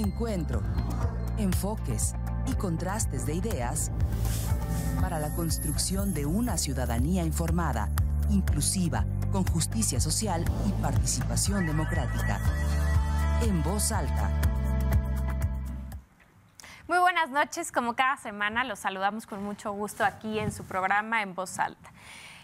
Encuentro, enfoques y contrastes de ideas para la construcción de una ciudadanía informada, inclusiva, con justicia social y participación democrática. En Voz Alta. Muy buenas noches, como cada semana los saludamos con mucho gusto aquí en su programa En Voz Alta.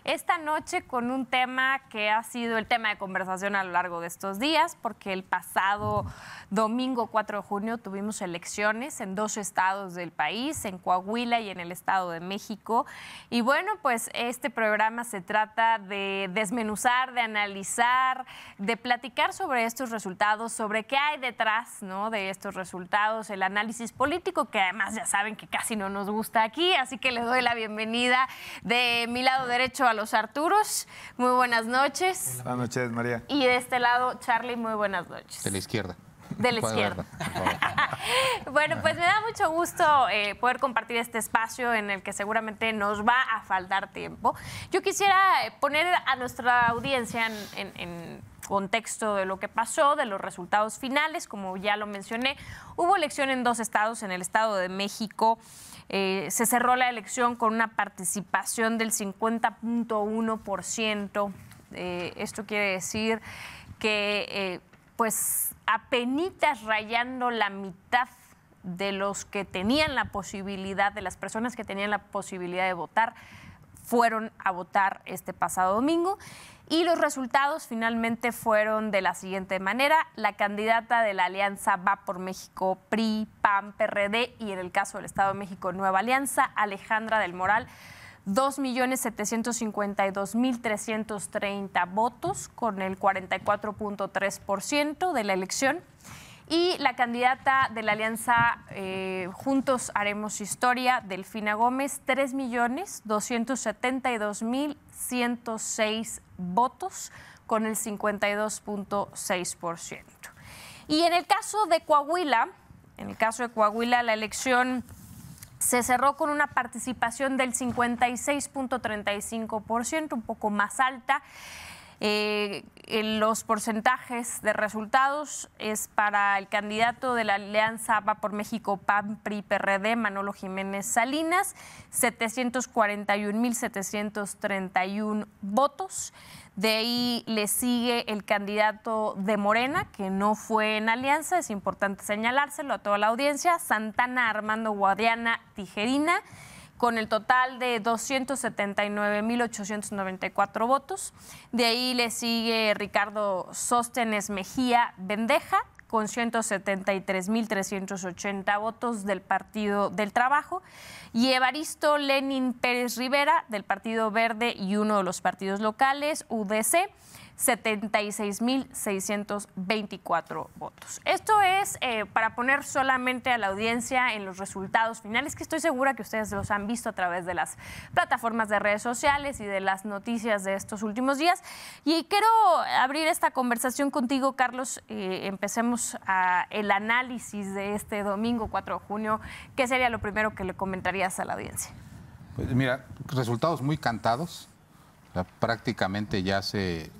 Esta noche con un tema que ha sido el tema de conversación a lo largo de estos días, porque el pasado domingo 4 de junio tuvimos elecciones en 2 estados del país, en Coahuila y en el Estado de México. Y bueno, pues este programa se trata de desmenuzar, de analizar, de platicar sobre estos resultados, sobre qué hay detrás, ¿no?, de estos resultados, el análisis político, que además ya saben que casi no nos gusta aquí, así que les doy la bienvenida de mi lado derecho a los Arturos. Muy buenas noches. Buenas noches, María. Y de este lado, Charlie, muy buenas noches. De la izquierda. De la izquierda. Bueno, pues me da mucho gusto poder compartir este espacio en el que seguramente nos va a faltar tiempo. Yo quisiera poner a nuestra audiencia en contexto de lo que pasó, de los resultados finales. Como ya lo mencioné, hubo elección en 2 estados, en el Estado de México. Se cerró la elección con una participación del 50.1%. Esto quiere decir que pues apenitas rayando la mitad de los que tenían la posibilidad, de las personas que tenían la posibilidad de votar, fueron a votar este pasado domingo. Y los resultados finalmente fueron de la siguiente manera. La candidata de la alianza Va por México, PRI, PAN, PRD, y en el caso del Estado de México, Nueva Alianza, Alejandra del Moral, 2.752.330 votos, con el 44.3% de la elección. Y la candidata de la alianza Juntos Haremos Historia, Delfina Gómez, 3.272.106 votos, con el 52.6%. Y en el caso de Coahuila, la elección se cerró con una participación del 56.35%, un poco más alta. Los porcentajes de resultados es para el candidato de la alianza Va por México, PAN, PRI, PRD, Manolo Jiménez Salinas, 741.731 votos. De ahí le sigue el candidato de Morena, que no fue en alianza, es importante señalárselo a toda la audiencia, Santana Armando Guadiana Tijerina, con el total de 279.894 votos. De ahí le sigue Ricardo Sóstenes Mejía Bendeja, con 173.380 votos del Partido del Trabajo, y Evaristo Lenin Pérez Rivera, del Partido Verde y uno de los partidos locales, UDC, 76.624 votos. Esto es para poner solamente a la audiencia en los resultados finales, que estoy segura que ustedes los han visto a través de las plataformas de redes sociales y de las noticias de estos últimos días. Y quiero abrir esta conversación contigo, Carlos. Empecemos el análisis de este domingo 4 de junio. ¿Qué sería lo primero que le comentarías a la audiencia? Pues mira, resultados muy cantados. O sea, prácticamente ya se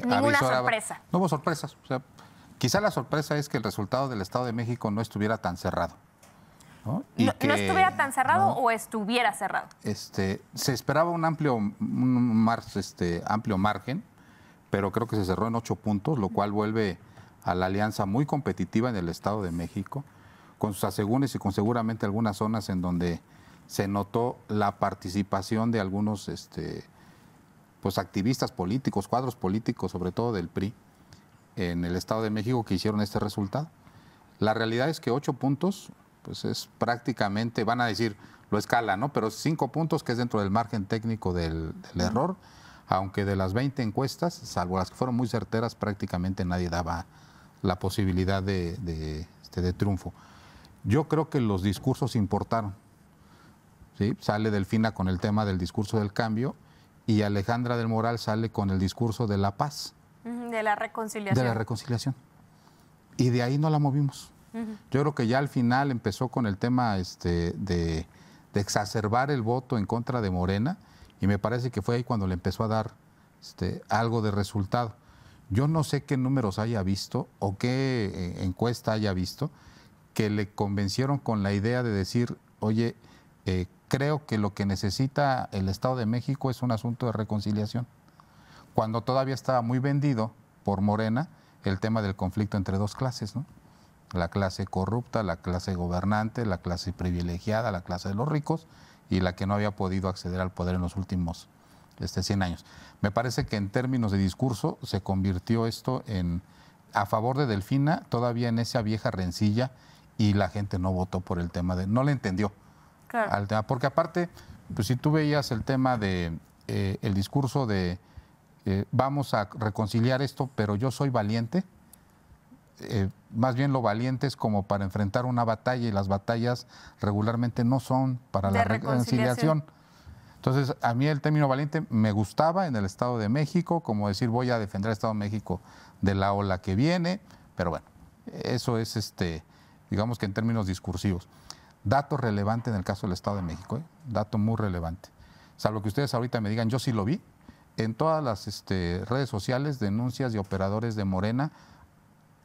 ninguna avisoraba. Sorpresa. No hubo sorpresas. O sea, quizá la sorpresa es que el resultado del Estado de México no estuviera tan cerrado, ¿no? Y ¿No estuviera tan cerrado o estuviera cerrado? Se esperaba un amplio margen, pero creo que se cerró en 8 puntos, lo cual vuelve a la alianza muy competitiva en el Estado de México, con sus asegúnes y con seguramente algunas zonas en donde se notó la participación de algunos pues activistas políticos, cuadros políticos, sobre todo del PRI, en el Estado de México, que hicieron este resultado. La realidad es que 8 puntos, pues es prácticamente, van a decir, lo escala, ¿no? Pero 5 puntos, que es dentro del margen técnico del error, aunque de las 20 encuestas, salvo las que fueron muy certeras, prácticamente nadie daba la posibilidad de triunfo. Yo creo que los discursos importaron, ¿sí? Sale Delfina con el tema del discurso del cambio, y Alejandra del Moral sale con el discurso de la paz. De la reconciliación. De la reconciliación. Y de ahí no la movimos. Yo creo que ya al final empezó con el tema de exacerbar el voto en contra de Morena, y me parece que fue ahí cuando le empezó a dar algo de resultado. Yo no sé qué números haya visto o qué encuesta haya visto que le convencieron con la idea de decir, oye, creo que lo que necesita el Estado de México es un asunto de reconciliación, cuando todavía estaba muy vendido por Morena el tema del conflicto entre dos clases, ¿no? La clase corrupta, la clase gobernante, la clase privilegiada, la clase de los ricos y la que no había podido acceder al poder en los últimos 100 años. Me parece que en términos de discurso se convirtió esto a favor de Delfina, todavía en esa vieja rencilla, y la gente no votó por el tema no le entendió. Claro. Al tema, porque aparte, pues si tú veías el tema de el discurso de vamos a reconciliar esto, pero yo soy valiente, más bien lo valiente es como para enfrentar una batalla, y las batallas regularmente no son para la reconciliación. Entonces, a mí el término valiente me gustaba en el Estado de México, como decir voy a defender al Estado de México de la ola que viene, pero bueno, eso es digamos que en términos discursivos. Dato relevante en el caso del Estado de México, dato muy relevante. Salvo que ustedes ahorita me digan, yo sí lo vi, en todas las redes sociales, denuncias de operadores de Morena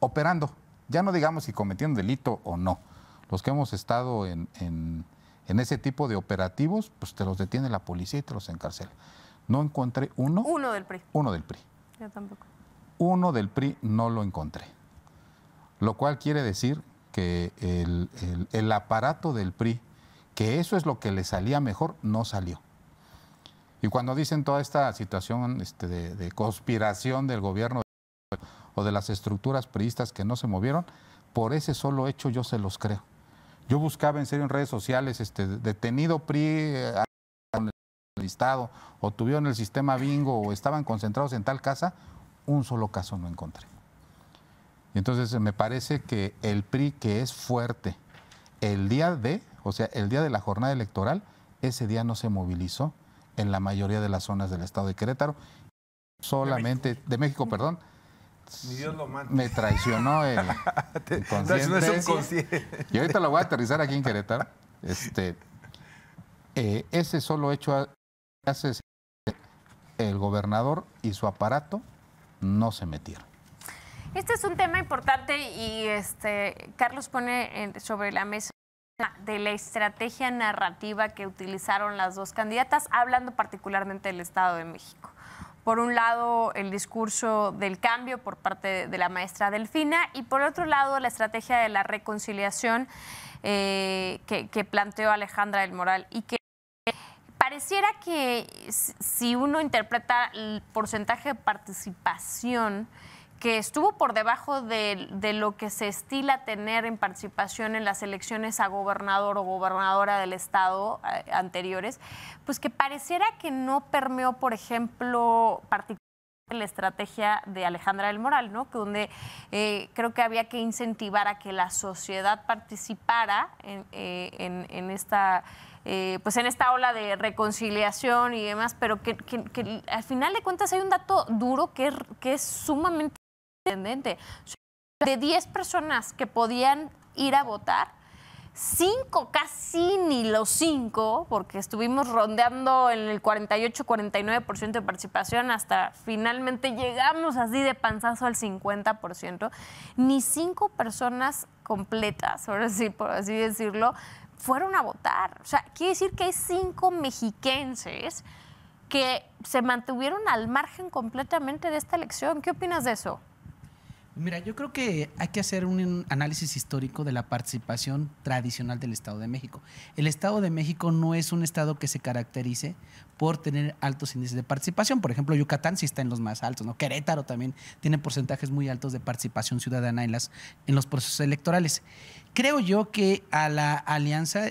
operando, ya no digamos si cometieron delito o no. Los que hemos estado en ese tipo de operativos, pues te los detiene la policía y te los encarcela. No encontré uno. Uno del PRI. Uno del PRI. Yo tampoco. Uno del PRI no lo encontré. Lo cual quiere decir que el aparato del PRI, que eso es lo que le salía mejor, no salió. Y cuando dicen toda esta situación de conspiración del gobierno o de las estructuras priistas que no se movieron, por ese solo hecho yo se los creo. Yo buscaba en serio en redes sociales detenido PRI con el listado, o tuvieron el sistema bingo, o estaban concentrados en tal casa, un solo caso no encontré. Y entonces me parece que el PRI, que es fuerte, el día de la jornada electoral, ese día no se movilizó en la mayoría de las zonas del estado de Querétaro, solamente, de México, perdón. Mi Dios lo mande. Me traicionó el inconsciente. Y ahorita lo voy a aterrizar aquí en Querétaro. Ese solo hecho hace el gobernador y su aparato no se metieron. Este es un tema importante y Carlos pone sobre la mesa de la estrategia narrativa que utilizaron las dos candidatas, hablando particularmente del Estado de México. Por un lado, el discurso del cambio por parte de la maestra Delfina, y por otro lado, la estrategia de la reconciliación que planteó Alejandra del Moral, y que pareciera que si uno interpreta el porcentaje de participación que estuvo por debajo de lo que se estila tener en participación en las elecciones a gobernador o gobernadora del estado anteriores, pues que pareciera que no permeó, por ejemplo, particularmente la estrategia de Alejandra del Moral, ¿no? Donde creo que había que incentivar a que la sociedad participara en esta pues en esta ola de reconciliación y demás, pero que al final de cuentas hay un dato duro que es sumamente sorprendente. De 10 personas que podían ir a votar, 5, casi ni los 5, porque estuvimos rondeando en el 48-49% de participación, hasta finalmente llegamos así de panzazo al 50%, ni 5 personas completas, ahora sí, por así decirlo, fueron a votar. O sea, quiere decir que hay 5 mexiquenses que se mantuvieron al margen completamente de esta elección. ¿Qué opinas de eso? Mira, yo creo que hay que hacer un análisis histórico de la participación tradicional del Estado de México. El Estado de México no es un estado que se caracterice por tener altos índices de participación. Por ejemplo, Yucatán sí está en los más altos, ¿no? Querétaro también tiene porcentajes muy altos de participación ciudadana en los procesos electorales. Creo yo que a la alianza,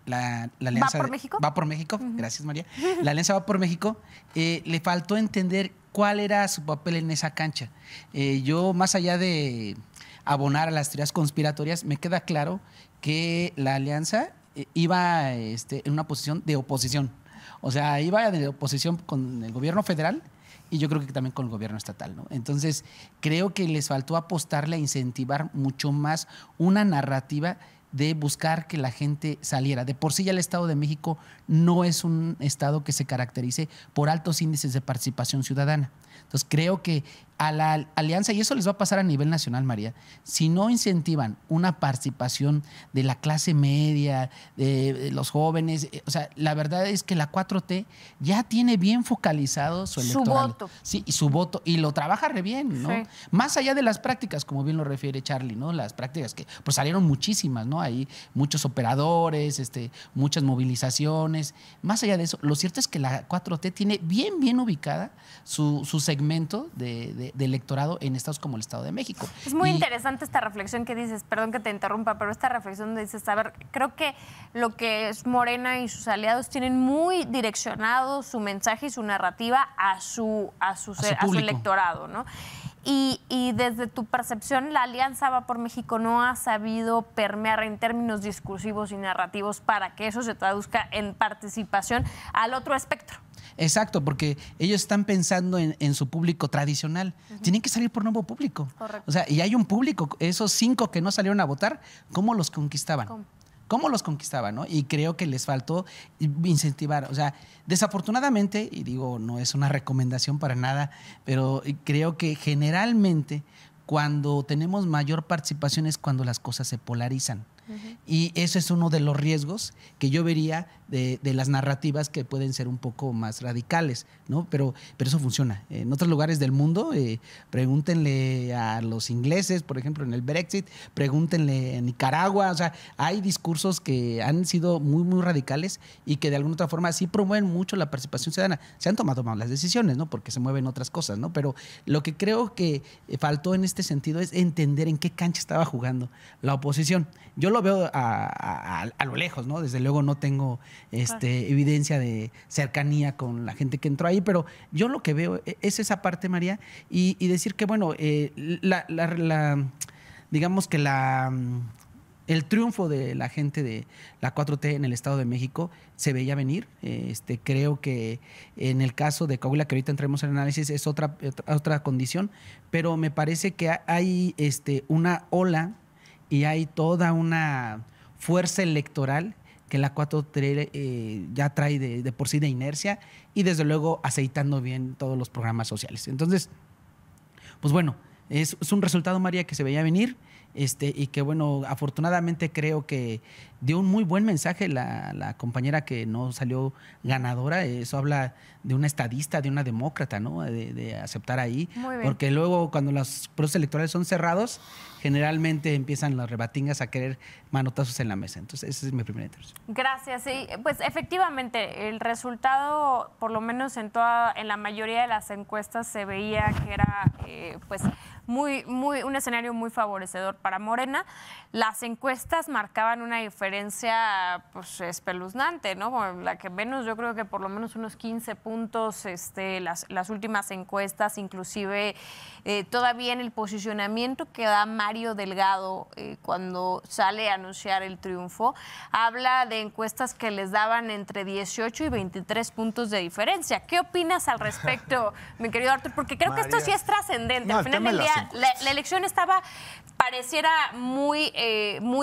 la alianza ¿Va por México? Va por México, gracias María. La alianza Va por México, le faltó entender cuál era su papel en esa cancha. Yo, más allá de abonar a las teorías conspiratorias, me queda claro que la alianza iba en una posición de oposición. O sea, iba de oposición con el gobierno federal y yo creo que también con el gobierno estatal, ¿no? Entonces, creo que les faltó apostarle a incentivar mucho más una narrativa de buscar que la gente saliera. De por sí ya el Estado de México no es un estado que se caracterice por altos índices de participación ciudadana. Entonces creo que a la alianza, y eso les va a pasar a nivel nacional, María, si no incentivan una participación de la clase media, de los jóvenes, o sea, la verdad es que la 4T ya tiene bien focalizado su electoral. Voto. Sí, y su voto, y lo trabaja re bien, ¿no? Sí. Más allá de las prácticas, como bien lo refiere Charlie, ¿no? Las prácticas que pues salieron muchísimas, ¿no? Hay muchos operadores, muchas movilizaciones. Más allá de eso, lo cierto es que la 4T tiene bien ubicada su segmento de electorado en estados como el Estado de México. Es muy interesante esta reflexión que dices, perdón que te interrumpa, pero esta reflexión donde dices, a ver, creo que lo que es Morena y sus aliados tienen muy direccionado su mensaje y su narrativa a su electorado, ¿no? Y desde tu percepción, la Alianza Va por México no ha sabido permear en términos discursivos y narrativos para que eso se traduzca en participación al otro espectro. Exacto, porque ellos están pensando en su público tradicional. Tienen que salir por nuevo público. Correcto. O sea, y hay un público, esos 5 que no salieron a votar, ¿cómo los conquistaban? ¿Cómo los conquistaban, no? Y creo que les faltó incentivar. O sea, desafortunadamente, y digo, no es una recomendación para nada, pero creo que generalmente cuando tenemos mayor participación es cuando las cosas se polarizan. Y eso es uno de los riesgos que yo vería de las narrativas que pueden ser un poco más radicales, ¿no? Pero eso funciona. En otros lugares del mundo, pregúntenle a los ingleses, por ejemplo, en el Brexit, pregúntenle a Nicaragua. O sea, hay discursos que han sido muy radicales y que de alguna otra forma sí promueven mucho la participación ciudadana. Se han tomado malas decisiones, ¿no? Porque se mueven otras cosas, ¿no? Pero lo que creo que faltó en este sentido es entender en qué cancha estaba jugando la oposición. Yo lo veo a lo lejos, ¿no? Desde luego no tengo evidencia de cercanía con la gente que entró ahí, pero yo lo que veo es esa parte, María, y decir que, bueno, digamos que el triunfo de la gente de la 4T en el Estado de México se veía venir. Creo que en el caso de Coahuila, que ahorita entremos en el análisis, es otra condición, pero me parece que hay una ola y hay toda una fuerza electoral que la 4T ya trae de por sí de inercia y desde luego aceitando bien todos los programas sociales. Entonces, pues bueno, es un resultado, María, que se veía venir y que bueno, afortunadamente creo que dio un muy buen mensaje la compañera que no salió ganadora. Eso habla de una estadista, de una demócrata, ¿no? De aceptar ahí. Muy bien. Porque luego cuando los procesos electorales son cerrados, generalmente empiezan las rebatingas a querer manotazos en la mesa. Entonces, esa es mi primera intervención. Gracias. Sí, pues efectivamente, el resultado, por lo menos en la mayoría de las encuestas, se veía que era pues un escenario muy favorecedor para Morena. Las encuestas marcaban una diferencia pues espeluznante, ¿no? Bueno, la que menos, yo creo que por lo menos unos 15 puntos, las últimas encuestas, inclusive todavía en el posicionamiento que da Mario Delgado cuando sale a anunciar el triunfo, habla de encuestas que les daban entre 18 y 23 puntos de diferencia. ¿Qué opinas al respecto, mi querido Artur? Porque creo que esto sí es trascendente. No, al final del día, la elección pareciera muy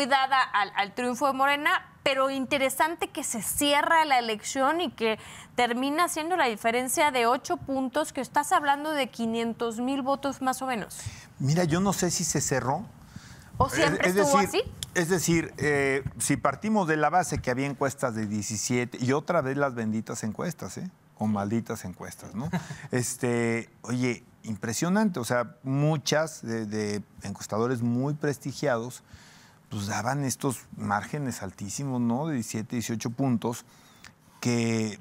dada al triunfo de Morena, pero interesante que se cierra la elección y que termina siendo la diferencia de 8 puntos, que estás hablando de 500,000 votos más o menos. Mira, yo no sé si se cerró. ¿O siempre estuvo así? Es decir, si partimos de la base que había encuestas de 17, y otra vez las benditas encuestas, o malditas encuestas, ¿no? Oye, impresionante, o sea, muchas de encuestadores muy prestigiados, pues daban estos márgenes altísimos, ¿no? De 17, 18 puntos, que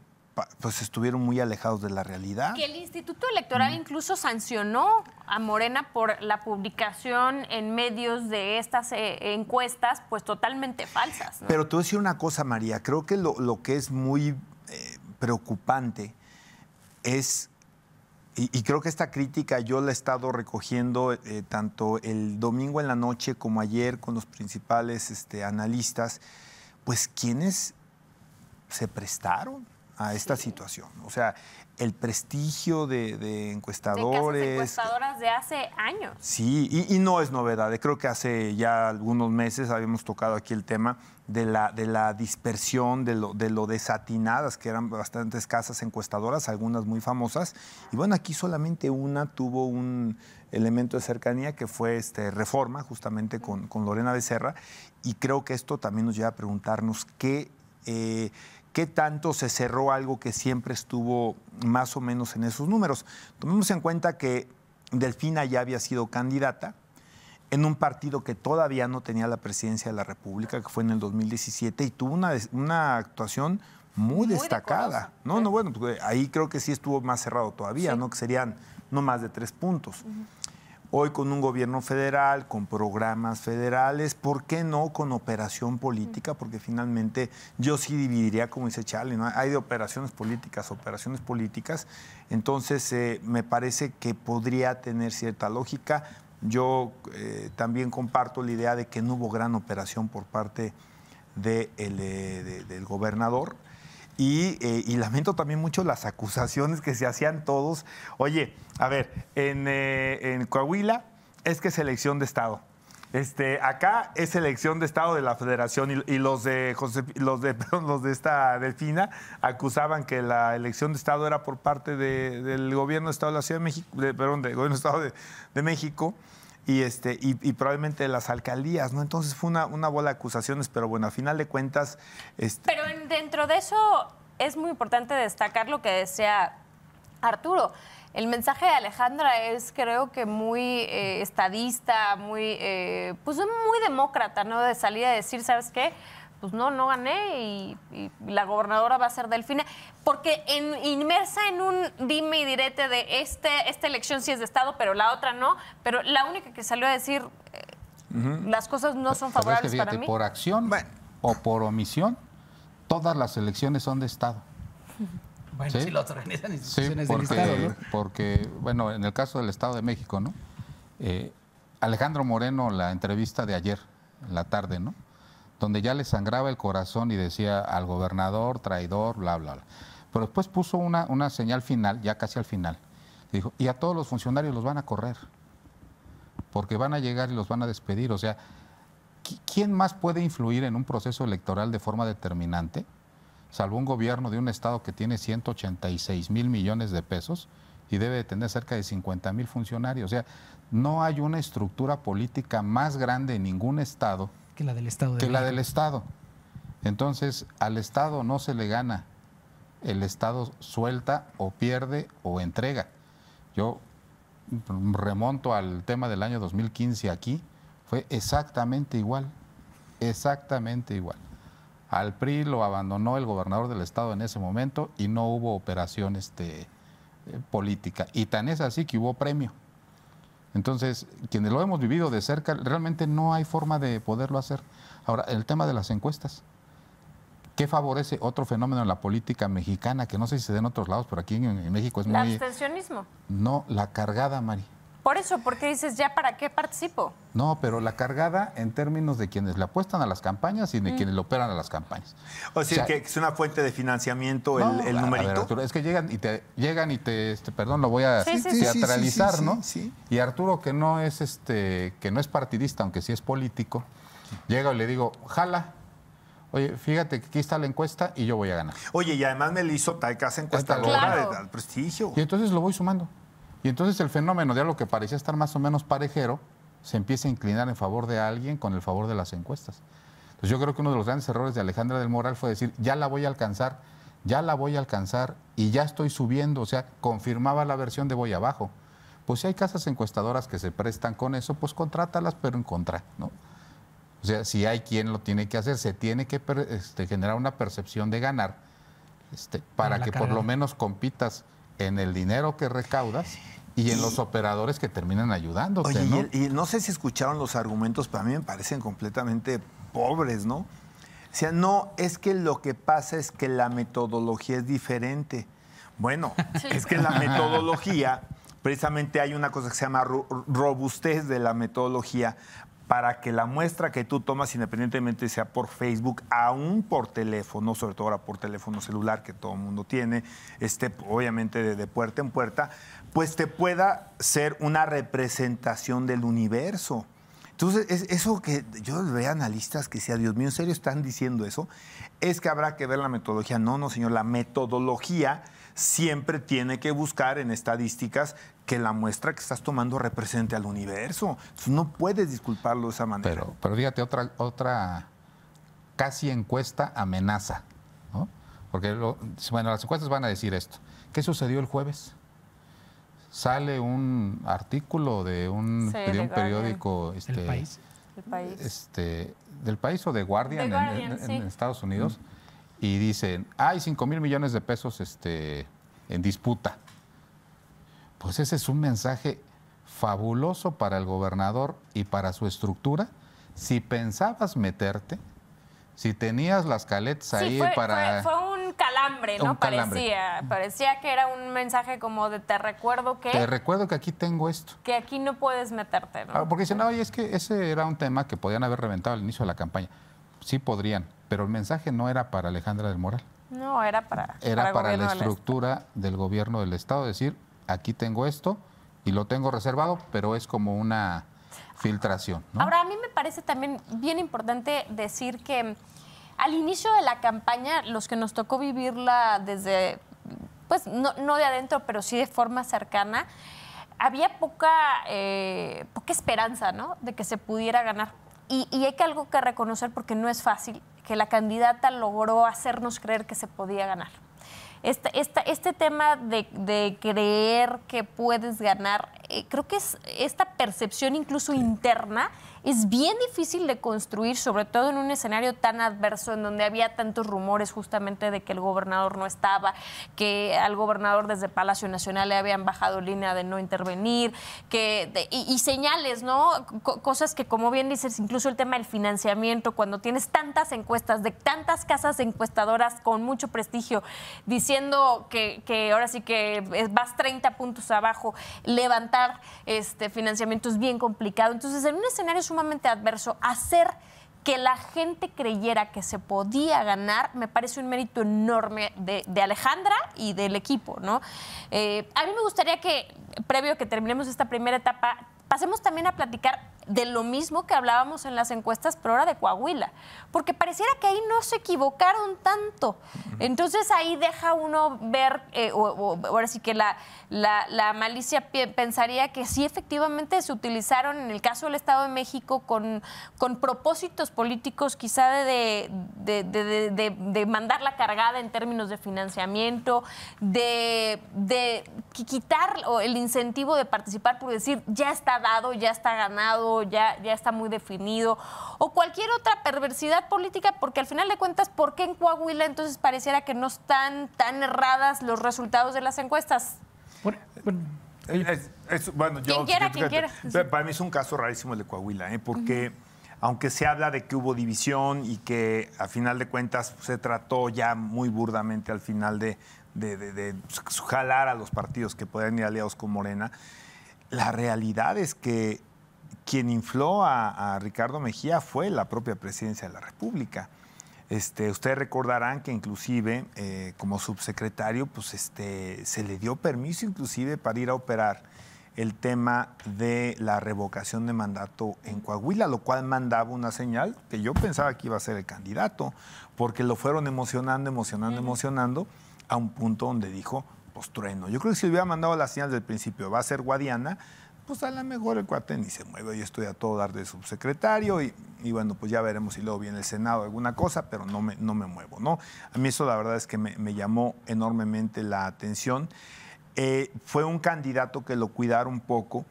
pues estuvieron muy alejados de la realidad. Que el Instituto Electoral incluso sancionó a Morena por la publicación en medios de estas encuestas, pues totalmente falsas, ¿no? Pero te voy a decir una cosa, María, creo que lo que es muy preocupante es, y creo que esta crítica yo la he estado recogiendo tanto el domingo en la noche como ayer con los principales analistas, pues quienes se prestaron a esta situación. O sea, el prestigio de encuestadores. De casas encuestadoras de hace años. Sí, y no es novedad. Creo que hace ya algunos meses habíamos tocado aquí el tema de la dispersión, de lo desatinadas que eran bastantes casas encuestadoras, algunas muy famosas. Y bueno, aquí solamente una tuvo un elemento de cercanía que fue Reforma, justamente con Lorena Becerra. Y creo que esto también nos lleva a preguntarnos qué tanto se cerró algo que siempre estuvo más o menos en esos números. Tomemos en cuenta que Delfina ya había sido candidata en un partido que todavía no tenía la presidencia de la República, que fue en el 2017, y tuvo una actuación muy destacada. Decorosa. Bueno, ahí creo que sí estuvo más cerrado todavía, Sí. ¿no? Que serían no más de 3 puntos. Hoy con un gobierno federal, con programas federales, ¿por qué no con operación política? Porque finalmente yo sí dividiría, como dice Charlie, ¿no? Hay de operaciones políticas. Entonces, me parece que podría tener cierta lógica. Yo también comparto la idea de que no hubo gran operación por parte del gobernador. Y lamento también mucho las acusaciones que se hacían todos. Oye, a ver, en Coahuila es que es elección de Estado. Acá es elección de Estado de la Federación y los de esta Delfina acusaban que la elección de Estado era por parte del gobierno de Estado de la Ciudad de México, del gobierno de Estado de México. Y probablemente de las alcaldías, ¿no? Entonces fue una bola de acusaciones, pero bueno, a final de cuentas... Pero dentro de eso es muy importante destacar lo que decía Arturo. El mensaje de Alejandra es, creo que muy estadista, muy demócrata, ¿no? De salir a decir, ¿sabes qué? Pues no gané y la gobernadora va a ser Delfina, porque inmersa en un dime y direte de esta elección sí es de Estado, pero la otra no, pero la única que salió a decir las cosas no son favorables pero es que, fíjate, para mí. por acción o por omisión, todas las elecciones son de Estado. Bueno, ¿Sí? sí lo organizan instituciones porque, del Estado, ¿no? Porque, bueno, en el caso del Estado de México, ¿no? Alejandro Moreno, la entrevista de ayer, en la tarde, ¿no? Donde ya le sangraba el corazón y decía al gobernador, traidor, bla, bla, bla. Pero después puso una señal final, ya casi al final. Dijo, y a todos los funcionarios los van a correr, porque van a llegar y los van a despedir. O sea, ¿quién más puede influir en un proceso electoral de forma determinante, salvo un gobierno de un estado que tiene 186,000 millones de pesos y debe de tener cerca de 50,000 funcionarios? O sea, no hay una estructura política más grande en ningún estado Que la del Estado. que la del Estado. Entonces, al Estado no se le gana. El Estado suelta o pierde o entrega. Yo remonto al tema del año 2015 aquí, fue exactamente igual. Exactamente igual. Al PRI lo abandonó el gobernador del Estado en ese momento y no hubo operación política. Y tan es así que hubo premio. Entonces, quienes lo hemos vivido de cerca, realmente no hay forma de poderlo hacer. Ahora, el tema de las encuestas. ¿Qué favorece otro fenómeno en la política mexicana? Que no sé si se da en otros lados, pero aquí en México es El muy... abstencionismo. No, la cargada, Mari. Por eso, porque dices, ¿ya para qué participo? No, pero la cargada en términos de quienes le apuestan a las campañas y de quienes le operan a las campañas. O sea, que es una fuente de financiamiento No, el a numerito. ver, Arturo, es que llegan y te perdón, lo voy a Sí, sí, teatralizar, sí, ¿no? sí. Y Arturo, que no es que no es partidista, aunque sí es político, llega y le digo, jala. Oye, fíjate que aquí está la encuesta y yo voy a ganar. Oye, y además me le hizo tal casa encuestadora Claro. al prestigio. Y entonces lo voy sumando. Y entonces el fenómeno de algo que parecía estar más o menos parejero se empieza a inclinar en favor de alguien con el favor de las encuestas. Entonces yo creo que uno de los grandes errores de Alejandra del Moral fue decir, ya la voy a alcanzar y ya estoy subiendo. O sea, confirmaba la versión de voy abajo. Pues si hay casas encuestadoras que se prestan con eso, pues contrátalas, pero en contra, ¿no? O sea, si hay quien lo tiene que hacer, se tiene que generar una percepción de ganar para la que por cargada. lo menos compitas en el dinero que recaudas y en los operadores que terminan ayudándote, Oye, ¿no? y no sé si escucharon los argumentos, pero a mí me parecen completamente pobres, ¿no? O sea, no, es que lo que pasa es que la metodología es diferente. Bueno, es que la metodología, precisamente hay una cosa que se llama robustez de la metodología. para que la muestra que tú tomas, independientemente sea por Facebook, aún por teléfono, sobre todo ahora por teléfono celular que todo el mundo tiene, obviamente de puerta en puerta, pues te pueda ser una representación del universo. Entonces, eso que yo veo analistas que decían, Dios mío, ¿en serio están diciendo eso? Es que habrá que ver la metodología. No, señor, la metodología siempre tiene que buscar en estadísticas que la muestra que estás tomando represente al universo. Entonces, no puedes disculparlo de esa manera. Pero fíjate, otra casi encuesta amenaza, ¿no? Porque, las encuestas van a decir esto. ¿Qué sucedió el jueves? Sale un artículo de un periódico ¿El País? El País. Del País o de Guardian, en Estados Unidos, y dicen, hay 5,000 millones de pesos en disputa. Pues ese es un mensaje fabuloso para el gobernador y para su estructura. Si pensabas meterte, si tenías las caletas ahí para... Fue un calambre, ¿no? Parecía que era un mensaje como de te recuerdo que aquí tengo esto. Que aquí no puedes meterte, ¿no? Porque dicen, oye, es que ese era un tema que podían haber reventado al inicio de la campaña. Sí podrían, pero el mensaje no era para Alejandra del Moral. No, era para la estructura del gobierno del Estado, decir, aquí tengo esto y lo tengo reservado, pero es como una filtración, ¿no? Ahora, a mí me parece también bien importante decir que al inicio de la campaña, los que nos tocó vivirla desde, pues no de adentro, pero sí de forma cercana, había poca esperanza, ¿no?, de que se pudiera ganar. Y hay algo que reconocer, porque no es fácil, que la candidata logró hacernos creer que se podía ganar. Este tema de creer que puedes ganar, creo que esta percepción incluso interna es bien difícil de construir, sobre todo en un escenario tan adverso en donde había tantos rumores justamente de que el gobernador no estaba, que al gobernador desde Palacio Nacional le habían bajado línea de no intervenir, y señales, ¿no? Cosas que, como bien dices, incluso el tema del financiamiento, cuando tienes tantas encuestas de tantas casas encuestadoras con mucho prestigio, diciendo que ahora sí que vas 30 puntos abajo, levantar financiamiento es bien complicado. Entonces, en un escenario sumamente adverso, hacer que la gente creyera que se podía ganar, me parece un mérito enorme de Alejandra y del equipo, ¿no? A mí me gustaría que, previo a que terminemos esta primera etapa, pasemos también a platicar de lo mismo que hablábamos en las encuestas, pero ahora de Coahuila, porque pareciera que ahí no se equivocaron tanto. Entonces ahí deja uno ver, ahora sí que la malicia pensaría que sí, efectivamente se utilizaron, en el caso del Estado de México, con propósitos políticos, quizá de mandar la cargada en términos de financiamiento, de quitar el incentivo de participar por decir, ya está dado, ya está ganado, ya está muy definido, o cualquier otra perversidad política, porque al final de cuentas, ¿por qué en Coahuila entonces pareciera que no están tan erradas los resultados de las encuestas? Quien quiera. Para mí es un caso rarísimo el de Coahuila, porque aunque se habla de que hubo división y que a final de cuentas se trató ya muy burdamente al final de jalar a los partidos que pueden ir aliados con Morena, la realidad es que quien infló a Ricardo Mejía fue la propia Presidencia de la República. Ustedes recordarán que inclusive como subsecretario pues se le dio permiso inclusive para ir a operar el tema de la revocación de mandato en Coahuila, lo cual mandaba una señal que yo pensaba que iba a ser el candidato, porque lo fueron emocionando a un punto donde dijo, pues trueno. Yo creo que si hubiera mandado la señal del principio, va a ser Guadiana, pues a lo mejor el cuate ni se mueve. Yo estoy a todo dar de subsecretario y bueno, pues ya veremos si luego viene el Senado alguna cosa, pero no me muevo, ¿no? A mí eso la verdad es que me llamó enormemente la atención. Fue un candidato que lo cuidaron un poco.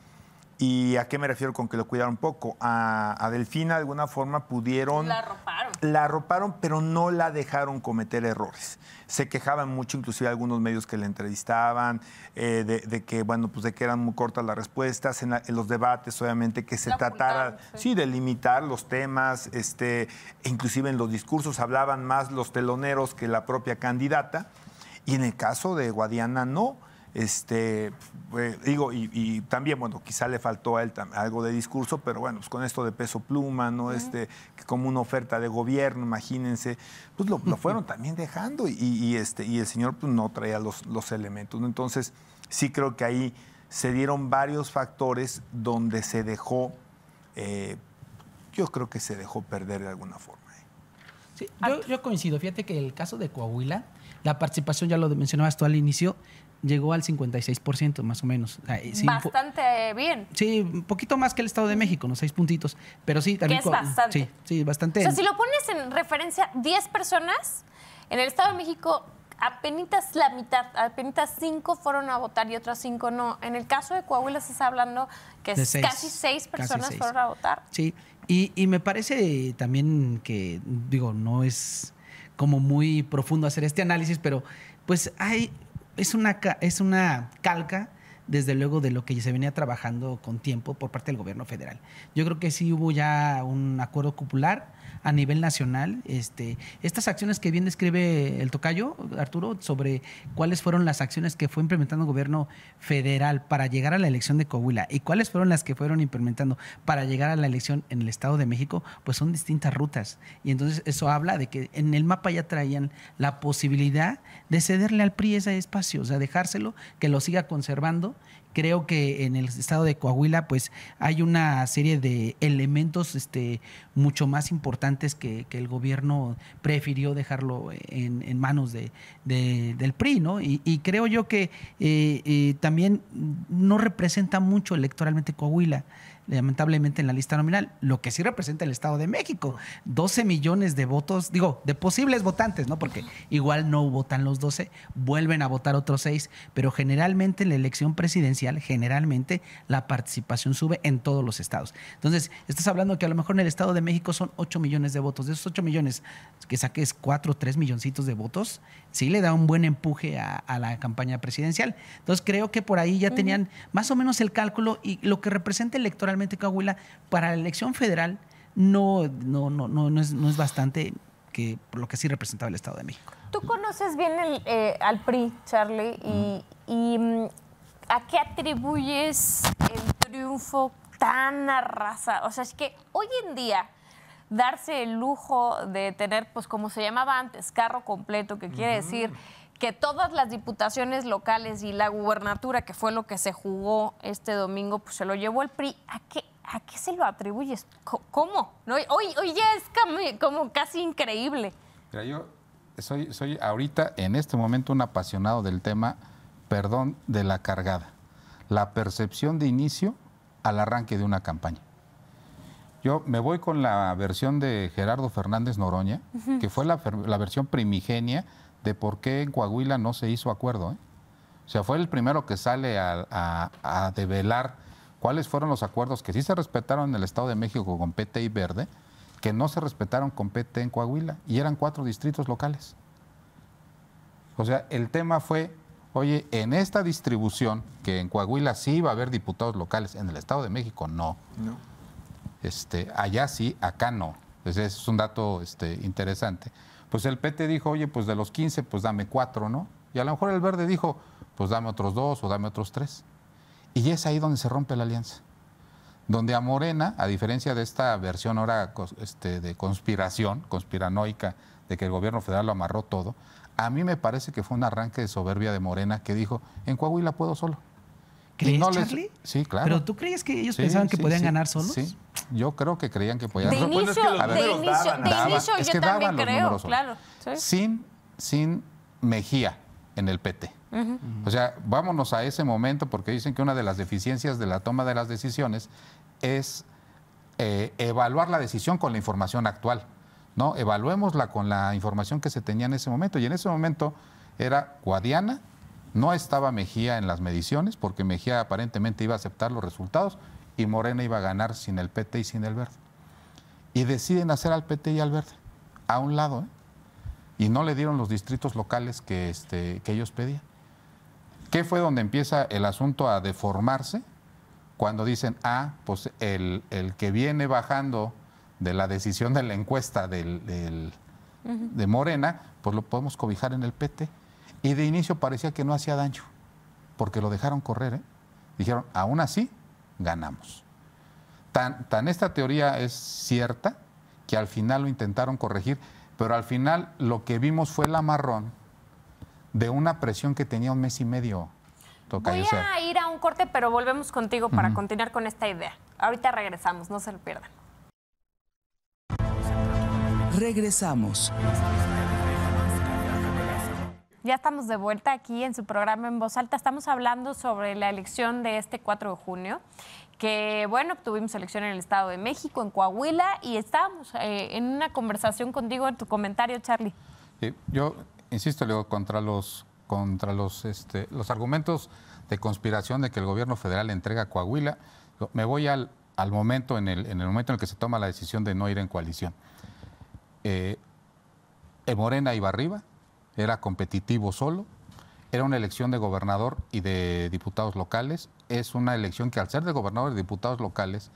¿Y a qué me refiero con que lo cuidaron un poco? A Delfina de alguna forma pudieron... La arroparon, pero no la dejaron cometer errores. Se quejaban mucho, inclusive algunos medios que le entrevistaban, de que, bueno, pues de que eran muy cortas las respuestas en los debates, obviamente, que se tratara de limitar los temas, inclusive en los discursos hablaban más los teloneros que la propia candidata. Y en el caso de Guadiana, no. Digo, y también, bueno, quizá le faltó a él algo de discurso, pero bueno, pues con esto de peso pluma, ¿no? Que como una oferta de gobierno, imagínense, pues lo fueron también dejando y el señor pues no traía los elementos, ¿no? Entonces, sí creo que ahí se dieron varios factores donde se dejó, yo creo que se dejó perder de alguna forma. Sí, yo coincido. Fíjate que el caso de Coahuila, la participación, ya lo mencionabas tú al inicio, llegó al 56% más o menos. Sí, bastante bien. Sí, un poquito más que el Estado de México, unos 6 puntitos. Pero sí, también. Que es bastante. Sí, bastante. O sea, si lo pones en referencia, 10 personas, en el Estado de México apenas la mitad, apenas 5 fueron a votar y otras 5 no. En el caso de Coahuila se está hablando que casi 6 personas fueron a votar. Sí, y me parece también que, digo, no es como muy profundo hacer este análisis, pero pues es una calca, desde luego, de lo que se venía trabajando con tiempo por parte del gobierno federal. Yo creo que sí hubo ya un acuerdo popular a nivel nacional. Estas acciones que bien describe el tocayo, Arturo, sobre cuáles fueron las acciones que fue implementando el gobierno federal para llegar a la elección de Coahuila y cuáles fueron las que fueron implementando para llegar a la elección en el Estado de México, pues son distintas rutas. Y entonces eso habla de que en el mapa ya traían la posibilidad de cederle al PRI ese espacio, o sea, dejárselo, que lo siga conservando. Creo que en el estado de Coahuila pues hay una serie de elementos mucho más importantes que el gobierno prefirió dejarlo en manos del PRI, ¿no? Y creo yo que también no representa mucho electoralmente Coahuila, lamentablemente, en la lista nominal. Lo que sí representa el Estado de México, 12 millones de votos, digo, de posibles votantes, ¿no? Porque igual no votan los 12, vuelven a votar otros 6, pero generalmente en la elección presidencial, generalmente la participación sube en todos los estados. Entonces, estás hablando que a lo mejor en el Estado de México son 8 millones de votos. De esos 8 millones, que saques 4 o 3 milloncitos de votos, sí le da un buen empuje a la campaña presidencial. Entonces, creo que por ahí ya tenían más o menos el cálculo, y lo que representa electoralmente Coahuila para la elección federal no es bastante que por lo que sí representaba el Estado de México. Tú conoces bien al PRI, Charlie, y ¿a qué atribuyes el triunfo tan arrasado? O sea, es que hoy en día darse el lujo de tener, pues como se llamaba antes, carro completo, que quiere decir que todas las diputaciones locales y la gubernatura, que fue lo que se jugó este domingo, pues se lo llevó el PRI. ¿A qué se lo atribuyes? ¿Cómo? ¿No? Hoy ya es como casi increíble. Mira, yo soy ahorita, en este momento, un apasionado del tema, de la cargada. La percepción de inicio al arranque de una campaña. Yo me voy con la versión de Gerardo Fernández Noroña, que fue la versión primigenia de por qué en Coahuila no se hizo acuerdo. O sea, fue el primero que sale a develar cuáles fueron los acuerdos que sí se respetaron en el Estado de México con PT y Verde, que no se respetaron con PT en Coahuila, y eran 4 distritos locales. O sea, el tema fue, oye, en esta distribución, que en Coahuila sí iba a haber diputados locales, en el Estado de México no. Allá sí, acá no. Ese es un dato interesante. Pues el PT dijo, oye, pues de los 15, pues dame 4, ¿no? Y a lo mejor el Verde dijo, pues dame otros 2 o dame otros 3. Y es ahí donde se rompe la alianza. Donde a Morena, a diferencia de esta versión ahora de conspiranoica, de que el gobierno federal lo amarró todo, a mí me parece que fue un arranque de soberbia de Morena que dijo, en Coahuila puedo solo. ¿Crees, Charlie? Sí, claro. ¿Pero tú crees que ellos pensaban que podían ganar solos? Sí, yo creo que creían que podían. De inicio es que yo también daban los creo, números claro. ¿Sí? Sin Mejía en el PT. O sea, vámonos a ese momento, porque dicen que una de las deficiencias de la toma de las decisiones es evaluar la decisión con la información actual. No, evaluémosla con la información que se tenía en ese momento. Y en ese momento era Guadiana, no estaba Mejía en las mediciones, porque Mejía aparentemente iba a aceptar los resultados y Morena iba a ganar sin el PT y sin el Verde. Y deciden hacer al PT y al Verde a un lado, y no le dieron los distritos locales que ellos pedían. ¿Qué fue donde empieza el asunto a deformarse? Cuando dicen, pues el que viene bajando de la decisión de la encuesta de Morena, pues lo podemos cobijar en el PT. Y de inicio parecía que no hacía daño. porque lo dejaron correr, ¿eh? Dijeron, aún así, ganamos. Tan esta teoría es cierta que al final lo intentaron corregir, pero al final lo que vimos fue el amarrón de una presión que tenía un mes y medio. Voy a ir a un corte, pero volvemos contigo para continuar con esta idea. Ahorita regresamos, no se lo pierdan. Regresamos. Ya estamos de vuelta aquí en su programa En Voz Alta. Estamos hablando sobre la elección de este 4 de junio, que, bueno, tuvimos elección en el Estado de México, en Coahuila, y estábamos en una conversación contigo en tu comentario, Charlie. Yo insisto, Leo, contra los argumentos de conspiración de que el gobierno federal entrega a Coahuila, me voy al momento, en el momento en el que se toma la decisión de no ir en coalición. Morena iba arriba, era competitivo solo, era una elección de gobernador y de diputados locales. Es una elección que, al ser de gobernador y de diputados locales,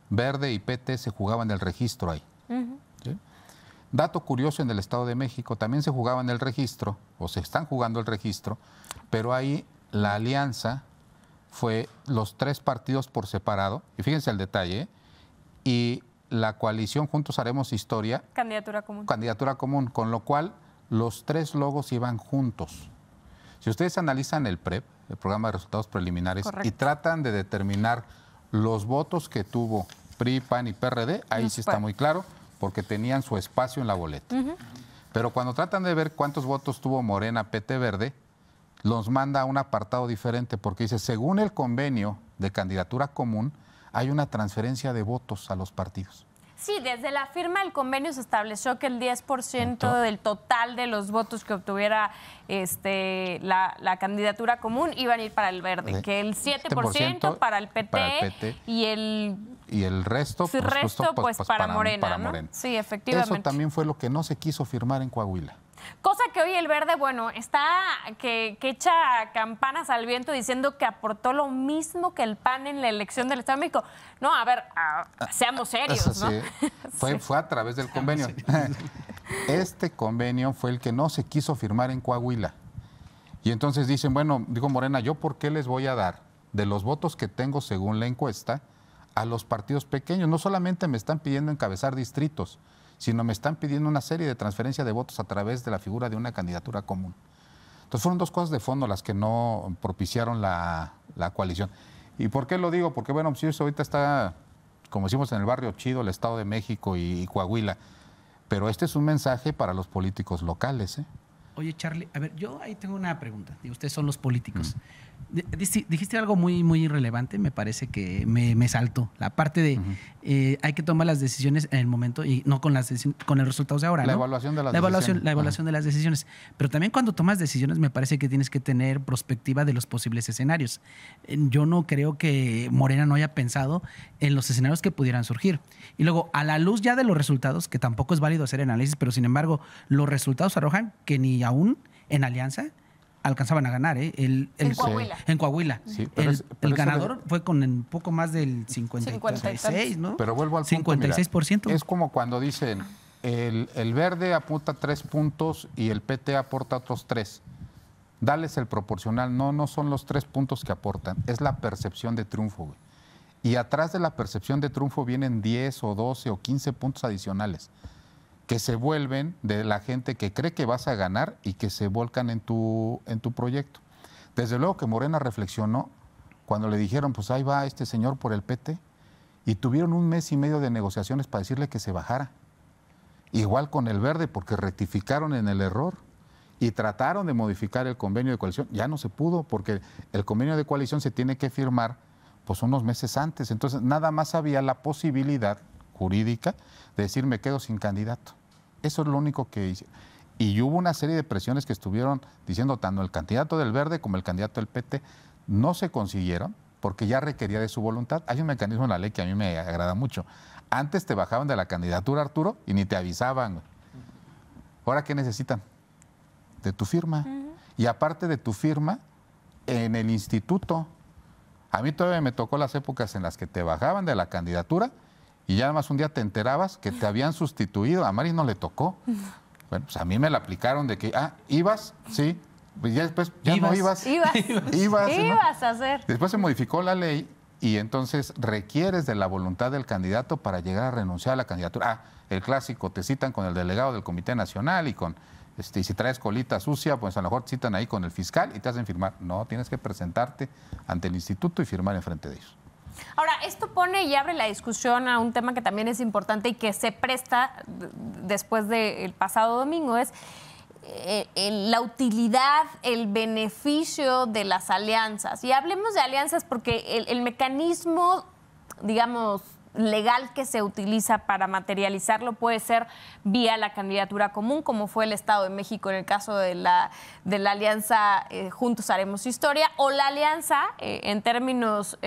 Verde y PT se jugaban el registro ahí. ¿Sí? Dato curioso, en el Estado de México también se jugaba en el registro, o se están jugando el registro, pero ahí la alianza fue los 3 partidos por separado, y fíjense el detalle, y la coalición Juntos Haremos Historia. Candidatura común. Candidatura común, con lo cual los 3 logos iban juntos. Si ustedes analizan el PREP, el programa de resultados preliminares, correcto, y tratan de determinar los votos que tuvo PRI, PAN y PRD, ahí sí está muy claro, porque tenían su espacio en la boleta. Pero cuando tratan de ver cuántos votos tuvo Morena, PT, Verde, los manda a un apartado diferente, porque dice, según el convenio de candidatura común, hay una transferencia de votos a los partidos. Sí, desde la firma del convenio se estableció que el 10% del total de los votos que obtuviera la candidatura común iban a ir para el Verde, que el 7% para el PT, y el resto, pues, para Morena, ¿no? Sí, efectivamente. Eso también fue lo que no se quiso firmar en Coahuila. Cosa que hoy el Verde, bueno, está que echa campanas al viento diciendo que aportó lo mismo que el PAN en la elección del Estado de México. No, a ver, seamos serios, ¿no? Sí. Fue a través del convenio. Este convenio fue el que no se quiso firmar en Coahuila. Y entonces dicen, bueno, digo Morena, ¿yo por qué les voy a dar de los votos que tengo según la encuesta a los partidos pequeños? No solamente me están pidiendo encabezar distritos, sino me están pidiendo una serie de transferencia de votos a través de la figura de una candidatura común. Entonces fueron 2 cosas de fondo las que no propiciaron la coalición. ¿Y por qué lo digo? Porque, bueno, si eso ahorita está, como decimos, en el barrio chido, el Estado de México y Coahuila, pero este es un mensaje para los políticos locales, ¿eh? Oye, Charlie, a ver, yo ahí tengo una pregunta. Ustedes son los políticos. Dijiste algo muy, muy relevante, me parece que me saltó. La parte de hay que tomar las decisiones en el momento y no con el resultado de ahora. La ¿no? evaluación de las decisiones. La evaluación de las decisiones. Pero también cuando tomas decisiones me parece que tienes que tener perspectiva de los posibles escenarios. Yo no creo que Morena no haya pensado en los escenarios que pudieran surgir. Y luego, a la luz ya de los resultados, que tampoco es válido hacer análisis, pero sin embargo, los resultados arrojan que ni aún en alianza alcanzaban a ganar, ¿eh? En Coahuila. En Coahuila. Sí, el ganador fue con un poco más del 56, ¿no? Pero vuelvo al punto, 56%. Mira, es como cuando dicen, el Verde apunta 3 puntos y el PT aporta otros 3. Dales el proporcional. No son los 3 puntos que aportan, es la percepción de triunfo, güey. Y atrás de la percepción de triunfo vienen 10 o 12 o 15 puntos adicionales que se vuelven de la gente que cree que vas a ganar y que se volcan en tu proyecto. Desde luego que Morena reflexionó cuando le dijeron, pues ahí va este señor por el PT, y tuvieron 1 mes y medio de negociaciones para decirle que se bajara. Igual con el Verde, porque rectificaron en el error y trataron de modificar el convenio de coalición. Ya no se pudo, porque el convenio de coalición se tiene que firmar pues unos meses antes. Entonces, nada más había la posibilidad jurídica de decir, me quedo sin candidato. Eso es lo único que hice. Y hubo una serie de presiones que estuvieron diciendo tanto el candidato del Verde como el candidato del PT. No se consiguieron porque ya requería de su voluntad. Hay un mecanismo en la ley que a mí me agrada mucho. Antes te bajaban de la candidatura, Arturo, y ni te avisaban. ¿Ahora qué necesitan? De tu firma. Y aparte de tu firma, en el instituto. A mí todavía me tocó las épocas en las que te bajaban de la candidatura y ya además un día te enterabas que te habían sustituido. A Mari no le tocó. Bueno, pues a mí me la aplicaron de que, ¿ibas? Sí. Pues ya después ya no ibas. Ibas a hacer. Después se modificó la ley y entonces requieres de la voluntad del candidato para llegar a renunciar a la candidatura. El clásico, te citan con el delegado del Comité Nacional y con y si traes colita sucia, pues a lo mejor te citan ahí con el fiscal y te hacen firmar. No, tienes que presentarte ante el instituto y firmar enfrente de ellos. Ahora, esto pone y abre la discusión a un tema que también es importante y que se presta después del pasado domingo, es la utilidad, el beneficio de las alianzas. Y hablemos de alianzas porque el mecanismo, digamos, legal que se utiliza para materializarlo puede ser vía la candidatura común, como fue el Estado de México en el caso de la alianza Juntos Haremos Historia, o la alianza en términos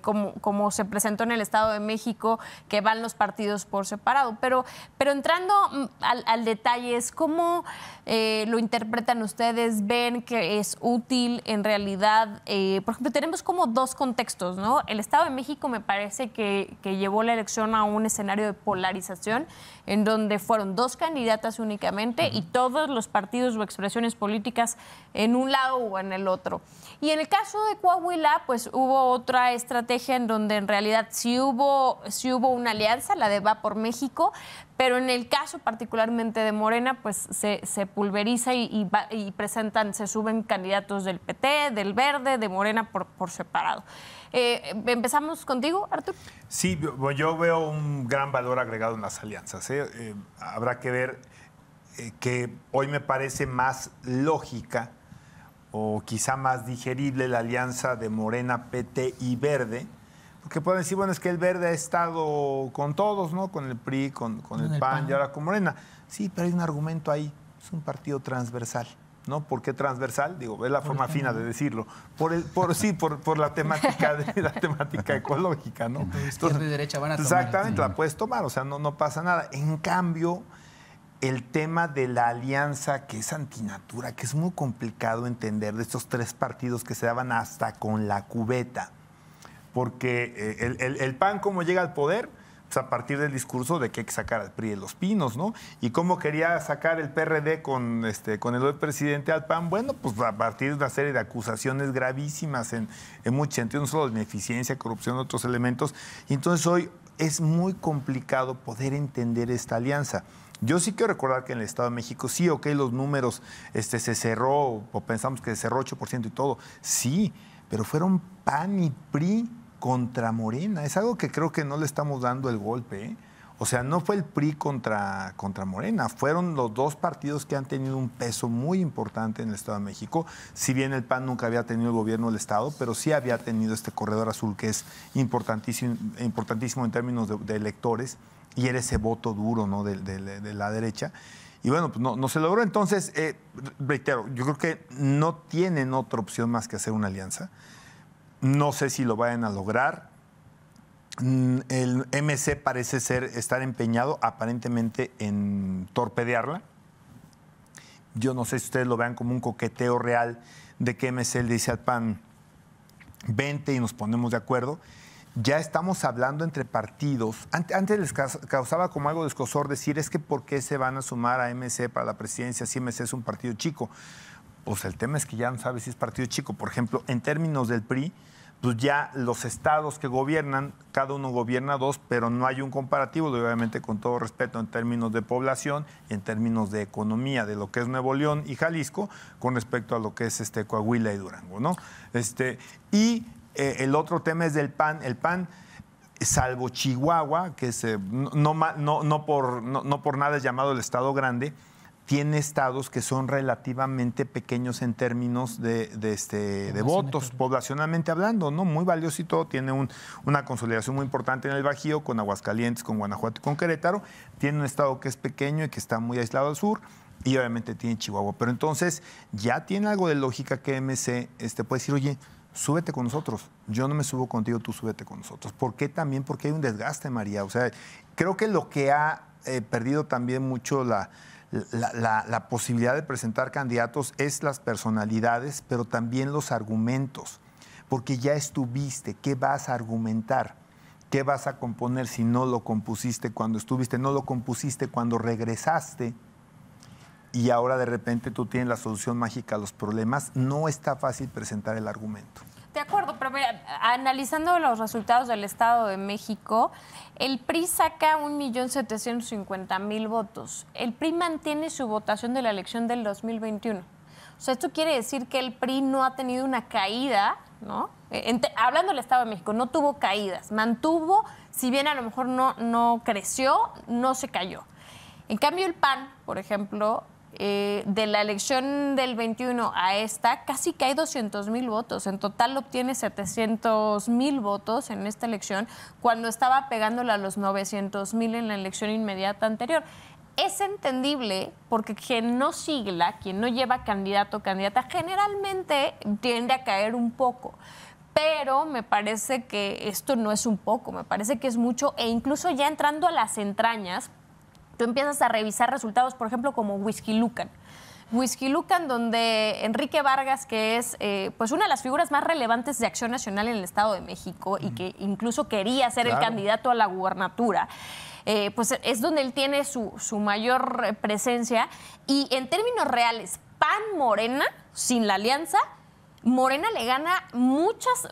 como se presentó en el Estado de México, que van los partidos por separado. Pero entrando al detalle, es cómo lo interpretan ustedes, ven que es útil en realidad. Por ejemplo, tenemos como dos contextos, ¿no? El Estado de México me parece que llevó la elección a un escenario de polarización en donde fueron dos candidatas únicamente y todos los partidos o expresiones políticas en un lado o en el otro. Y en el caso de Coahuila, pues hubo otra estrategia en donde en realidad sí hubo una alianza, la de Va por México, pero en el caso particularmente de Morena, pues se pulveriza y se suben candidatos del PT, del Verde, de Morena por separado. ¿Empezamos contigo, Artur? Sí, yo veo un gran valor agregado en las alianzas. Habrá que ver que hoy me parece más lógica o quizá más digerible la alianza de Morena, PT y Verde, porque pueden decir, bueno, es que el Verde ha estado con todos, ¿no? Con el PRI, con el PAN y ahora con Morena. Sí, pero hay un argumento ahí, es un partido transversal. ¿No? ¿Por qué transversal? Digo, es la forma fina de decirlo. Por la temática ecológica, ¿no? Entonces, izquierda y derecha van a tomar. Exactamente, la puedes tomar, o sea, no pasa nada. En cambio, el tema de la alianza, que es antinatura, que es muy complicado entender, de estos tres partidos que se daban hasta con la cubeta. Porque el PAN, ¿cómo llega al poder? Pues a partir del discurso de que hay que sacar al PRI de los pinos, ¿no? Y cómo quería sacar el PRD con el hoy presidente al PAN, bueno, pues a partir de una serie de acusaciones gravísimas en muchos sentidos, no solo de ineficiencia, corrupción, otros elementos. Y entonces hoy es muy complicado poder entender esta alianza. Yo sí quiero recordar que en el Estado de México, sí, ok, los números se cerró, o pensamos que se cerró 8% y todo, sí, pero fueron PAN y PRI contra Morena. Es algo que creo que no le estamos dando el golpe, ¿eh? O sea, no fue el PRI contra Morena, fueron los dos partidos que han tenido un peso muy importante en el Estado de México. Si bien el PAN nunca había tenido el gobierno del Estado, pero sí había tenido este corredor azul que es importantísimo en términos de electores, y era ese voto duro, ¿no? de la derecha. Y bueno, pues no se logró. Entonces, reitero, yo creo que no tienen otra opción más que hacer una alianza. No sé si lo vayan a lograr. El MC parece estar empeñado aparentemente en torpedearla. Yo no sé si ustedes lo vean como un coqueteo real de que MC le dice al PAN, vente y nos ponemos de acuerdo. Ya estamos hablando entre partidos. Antes les causaba como algo de escozor decir, es que ¿por qué se van a sumar a MC para la presidencia si MC es un partido chico? Pues el tema es que ya no sabes si es partido chico. Por ejemplo, en términos del PRI, pues ya los estados que gobiernan, cada uno gobierna dos, pero no hay un comparativo, obviamente con todo respeto, en términos de población y en términos de economía, de lo que es Nuevo León y Jalisco, con respecto a lo que es Coahuila y Durango, ¿no? El otro tema es del PAN. El PAN, salvo Chihuahua, que no por nada es llamado el estado grande, tiene estados que son relativamente pequeños en términos de votos, poblacionalmente hablando, ¿no? Muy valioso y todo. Tiene una consolidación muy importante en el Bajío, con Aguascalientes, con Guanajuato y con Querétaro. Tiene un estado que es pequeño y que está muy aislado al sur. Y obviamente tiene Chihuahua. Pero entonces ya tiene algo de lógica que MC puede decir, oye, súbete con nosotros. Yo no me subo contigo, tú súbete con nosotros. ¿Por qué también? Porque hay un desgaste, María. O sea, creo que lo que ha perdido también mucho la posibilidad de presentar candidatos es las personalidades, pero también los argumentos, porque ya estuviste. ¿Qué vas a argumentar? ¿Qué vas a componer si no lo compusiste cuando estuviste? No lo compusiste cuando regresaste. y ahora de repente tú tienes la solución mágica a los problemas, no está fácil presentar el argumento. De acuerdo, pero mira, analizando los resultados del Estado de México, el PRI saca 1.750.000 votos. El PRI mantiene su votación de la elección del 2021. O sea, esto quiere decir que el PRI no ha tenido una caída, ¿no? Hablando del Estado de México, no tuvo caídas, mantuvo, si bien a lo mejor no creció, no se cayó. En cambio, el PAN, por ejemplo, de la elección del 21 a esta, casi cae 200.000 votos. En total obtiene 700.000 votos en esta elección, cuando estaba pegándole a los 900.000 en la elección inmediata anterior. Es entendible porque quien no sigla, quien no lleva candidato o candidata, generalmente tiende a caer un poco. Pero me parece que esto no es un poco, me parece que es mucho, e incluso ya entrando a las entrañas, tú empiezas a revisar resultados, por ejemplo, como Whisky Lucan, donde Enrique Vargas, que es pues una de las figuras más relevantes de Acción Nacional en el Estado de México y que incluso quería ser el candidato a la gubernatura, pues es donde él tiene su mayor presencia. Y en términos reales, PAN-Morena, sin la alianza, Morena le gana muchas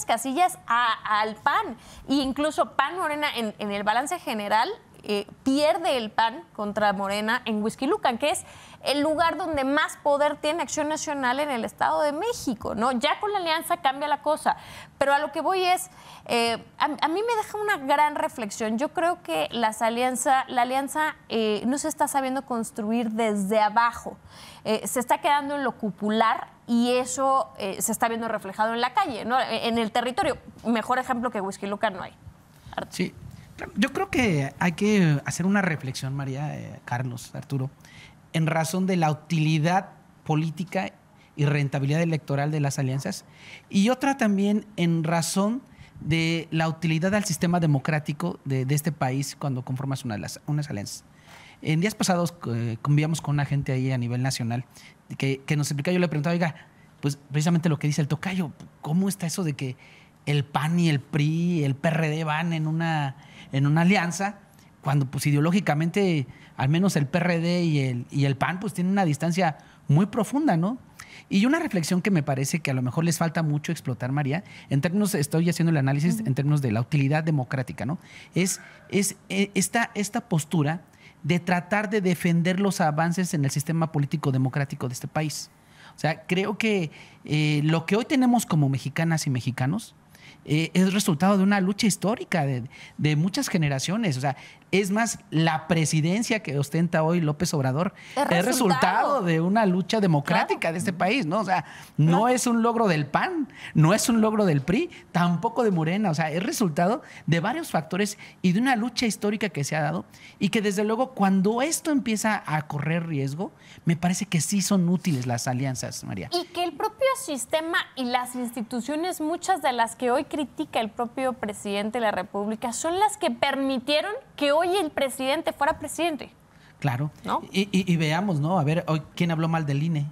casillas al PAN. E incluso PAN-Morena en el balance general pierde el PAN contra Morena en Whisky Lucan, que es el lugar donde más poder tiene Acción Nacional en el Estado de México, ¿no? Ya con la alianza cambia la cosa, pero a lo que voy es, a mí me deja una gran reflexión. Yo creo que la alianza no se está sabiendo construir desde abajo, se está quedando en lo popular y eso se está viendo reflejado en la calle, ¿no? En el territorio. Mejor ejemplo que Whisky Lucan no hay. Sí. Yo creo que hay que hacer una reflexión, María, Carlos, Arturo, en razón de la utilidad política y rentabilidad electoral de las alianzas, y otra también en razón de la utilidad al sistema democrático de este país cuando conformas unas alianzas. En días pasados convivíamos con una gente ahí a nivel nacional que nos explicaba. Yo le preguntaba, oiga, pues precisamente lo que dice el tocayo, ¿cómo está eso de que el PAN y el PRI, el PRD van en una alianza, cuando pues ideológicamente al menos el PRD y el PAN pues tienen una distancia muy profunda, ¿no? Y una reflexión que me parece que a lo mejor les falta mucho explotar, María, en términos, estoy haciendo el análisis en términos de la utilidad democrática, ¿no? Es esta postura de tratar de defender los avances en el sistema político democrático de este país. O sea, creo que lo que hoy tenemos como mexicanas y mexicanos es resultado de una lucha histórica de muchas generaciones. O sea, es más, la presidencia que ostenta hoy López Obrador es resultado de una lucha democrática de este país, ¿no? O sea, no es un logro del PAN, no es un logro del PRI, tampoco de Morena. O sea, es resultado de varios factores y de una lucha histórica que se ha dado, y que desde luego cuando esto empieza a correr riesgo, me parece que sí son útiles las alianzas, María. Y que el propio sistema y las instituciones, muchas de las que hoy critica el propio presidente de la República, son las que permitieron que hoy el presidente fuera presidente. Claro. ¿No? Y veamos, ¿no? A ver, hoy, ¿quién habló mal del INE?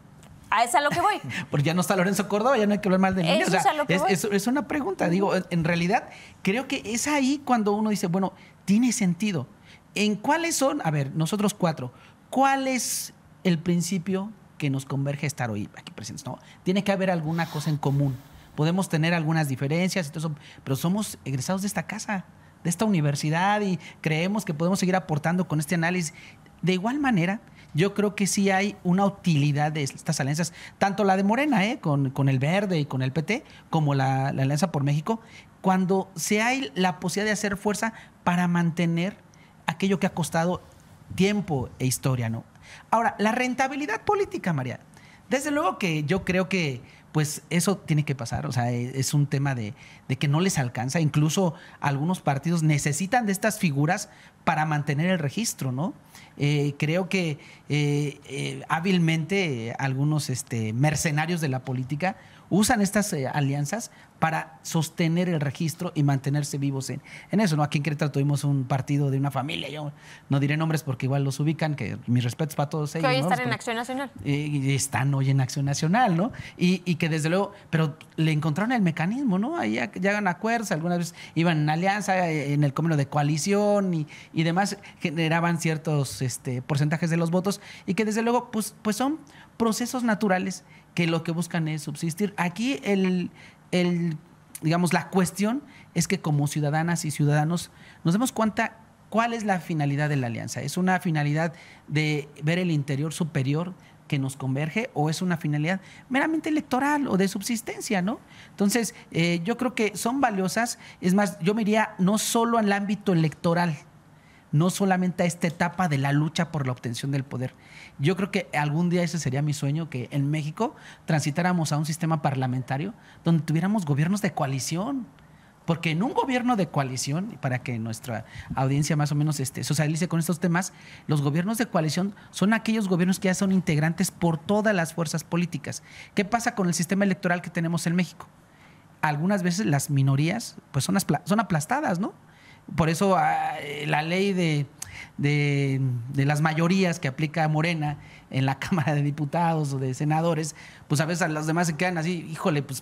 A eso es a lo que voy. Porque ya no está Lorenzo Córdoba, ya no hay que hablar mal del INE. Eso es a lo que voy. Es una pregunta. Digo, en realidad, creo que es ahí cuando uno dice, bueno, tiene sentido. ¿En cuáles son? A ver, nosotros cuatro. ¿Cuál es el principio que nos converge estar hoy aquí presentes? ¿No? Tiene que haber alguna cosa en común. Podemos tener algunas diferencias y todo eso, pero somos egresados de esta casa, de esta universidad, y creemos que podemos seguir aportando con este análisis. De igual manera, yo creo que sí hay una utilidad de estas alianzas, tanto la de Morena, con el Verde y con el PT, como la Alianza por México, cuando se hay la posibilidad de hacer fuerza para mantener aquello que ha costado tiempo e historia, ¿no? Ahora, la rentabilidad política, María. Desde luego que yo creo que pues eso tiene que pasar. O sea, es un tema de que no les alcanza. Incluso algunos partidos necesitan de estas figuras para mantener el registro, ¿no? Creo que hábilmente algunos mercenarios de la política usan estas alianzas para sostener el registro y mantenerse vivos en eso, ¿no? Aquí en Querétaro tuvimos un partido de una familia, yo no diré nombres porque igual los ubican, que mis respetos para todos ellos. Que hoy ¿no? están en Acción Nacional. Y están hoy en Acción Nacional, ¿no? Y que desde luego, pero le encontraron el mecanismo, ¿no? Ahí ya llegan acuerdos, algunas veces iban en alianza, en el convenio de coalición y demás, generaban ciertos porcentajes de los votos y que desde luego pues son procesos naturales que lo que buscan es subsistir. Aquí digamos, la cuestión es que como ciudadanas y ciudadanos nos demos cuenta cuál es la finalidad de la alianza. ¿Es una finalidad de ver el interior superior que nos converge o es una finalidad meramente electoral o de subsistencia, ¿no? Entonces, yo creo que son valiosas. Es más, yo me iría no solo al ámbito electoral, no solamente a esta etapa de la lucha por la obtención del poder. Yo creo que algún día ese sería mi sueño, que en México transitáramos a un sistema parlamentario donde tuviéramos gobiernos de coalición. Porque en un gobierno de coalición, para que nuestra audiencia más o menos socialice con estos temas, los gobiernos de coalición son aquellos gobiernos que ya son integrantes por todas las fuerzas políticas. ¿Qué pasa con el sistema electoral que tenemos en México? Algunas veces las minorías pues son aplastadas, ¿no? Por eso la ley de las mayorías que aplica Morena en la Cámara de Diputados o de Senadores, pues a veces a los demás se quedan así, híjole, pues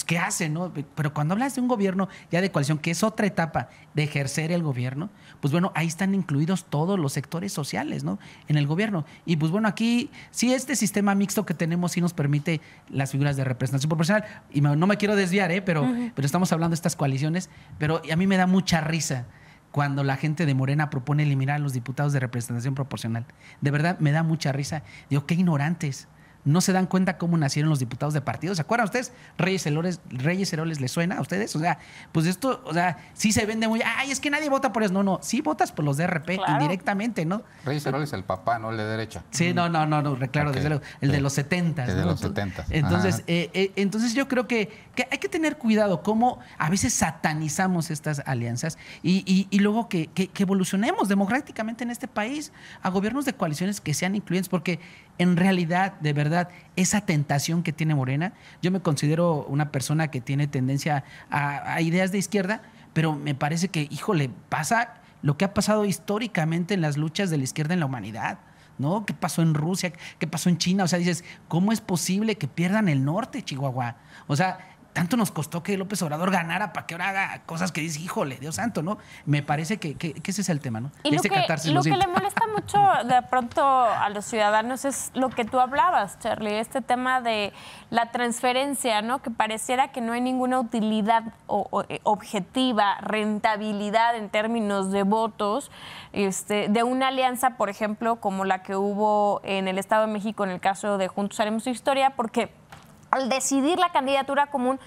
¿qué hacen, no? Pero cuando hablas de un gobierno ya de coalición, que es otra etapa de ejercer el gobierno, pues bueno, ahí están incluidos todos los sectores sociales, ¿no? En el gobierno. Y pues bueno, aquí sí este sistema mixto que tenemos sí nos permite las figuras de representación proporcional. Y no me quiero desviar, pero estamos hablando de estas coaliciones, pero a mí me da mucha risa cuando la gente de Morena propone eliminar a los diputados de representación proporcional. De verdad, me da mucha risa. Digo, qué ignorantes. No se dan cuenta cómo nacieron los diputados de partidos. ¿Se acuerdan ustedes? Reyes Heroles, ¿les suena a ustedes? O sea, pues esto, o sea, sí se vende muy... Ay, es que nadie vota por eso. No, sí votas por los de RP, claro, indirectamente, ¿no? Reyes Heroles, el papá, ¿no? El de derecha. Sí, no, claro, okay, desde luego. El de los 70. El de los 70. Entonces yo creo que hay que tener cuidado cómo a veces satanizamos estas alianzas y luego que evolucionemos democráticamente en este país a gobiernos de coaliciones que sean incluyentes, porque en realidad, de verdad, esa tentación que tiene Morena, yo me considero una persona que tiene tendencia a ideas de izquierda, pero me parece que, híjole, pasa lo que ha pasado históricamente en las luchas de la izquierda en la humanidad, ¿no? ¿Qué pasó en Rusia? ¿Qué pasó en China? O sea, dices, ¿cómo es posible que pierdan el norte, Chihuahua? O sea, tanto nos costó que López Obrador ganara para que ahora haga cosas que dice, híjole, Dios santo, ¿no? Me parece que ese es el tema, ¿no? Y lo que le molesta mucho de pronto a los ciudadanos es lo que tú hablabas, Charlie, este tema de la transferencia, ¿no? Que pareciera que no hay ninguna utilidad objetiva, rentabilidad en términos de votos, de una alianza, por ejemplo, como la que hubo en el Estado de México en el caso de Juntos Haremos Historia, porque al decidir la candidatura común,